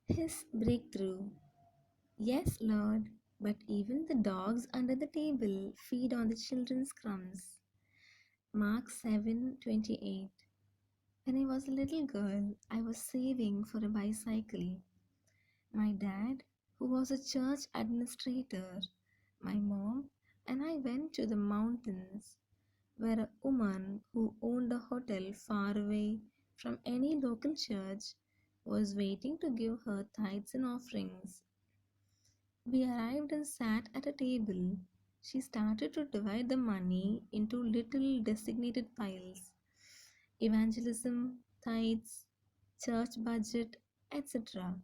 His breakthrough. Yes, Lord, but even the dogs under the table feed on the children's crumbs. Mark 7:28. When I was a little girl, I was saving for a bicycle. My dad, who was a church administrator, my mom, and I went to the mountains where a woman who owned a hotel far away from any local church was waiting to give her tithes and offerings. We arrived and sat at a table. She started to divide the money into little designated piles: evangelism, tithes, church budget, etc.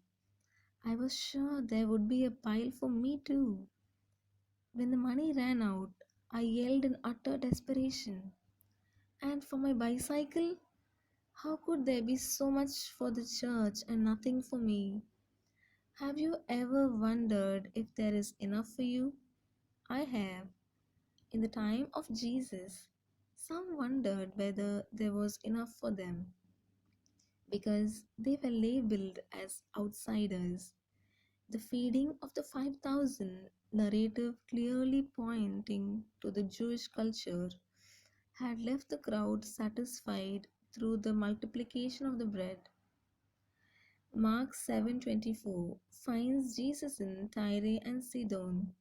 I was sure there would be a pile for me too. When the money ran out, I yelled in utter desperation. And for my bicycle? How could there be so much for the church and nothing for me? Have you ever wondered if there is enough for you? I have. In the time of Jesus, some wondered whether there was enough for them because they were labeled as outsiders. The feeding of the 5,000 narrative, clearly pointing to the Jewish culture, had left the crowd satisfied through the multiplication of the bread. Mark 7:24 finds Jesus in Tyre and Sidon,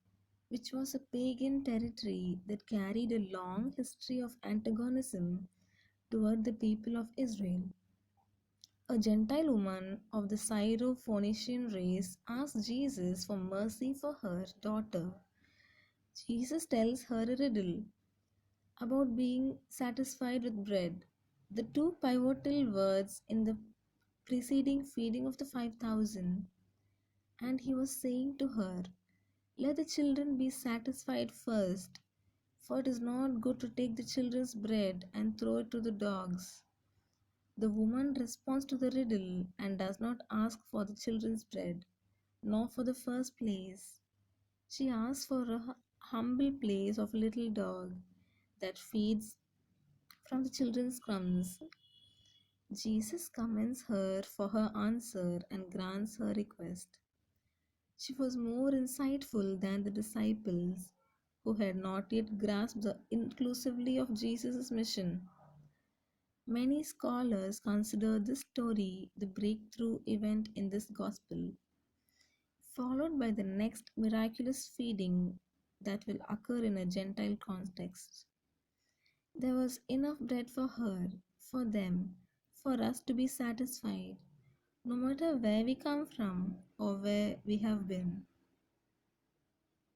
which was a pagan territory that carried a long history of antagonism toward the people of Israel. A Gentile woman of the Syro-Phoenician race asks Jesus for mercy for her daughter. Jesus tells her a riddle about being satisfied with bread, the two pivotal words in the preceding feeding of the 5,000. And he was saying to her, "Let the children be satisfied first, for it is not good to take the children's bread and throw it to the dogs." The woman responds to the riddle and does not ask for the children's bread, nor for the first place. She asks for a humble place of a little dog that feeds from the children's crumbs. Jesus commends her for her answer and grants her request. She was more insightful than the disciples, who had not yet grasped the inclusivity of Jesus' mission. Many scholars consider this story the breakthrough event in this gospel, followed by the next miraculous feeding that will occur in a Gentile context. There was enough bread for her, for them, for us to be satisfied, no matter where we come from or where we have been.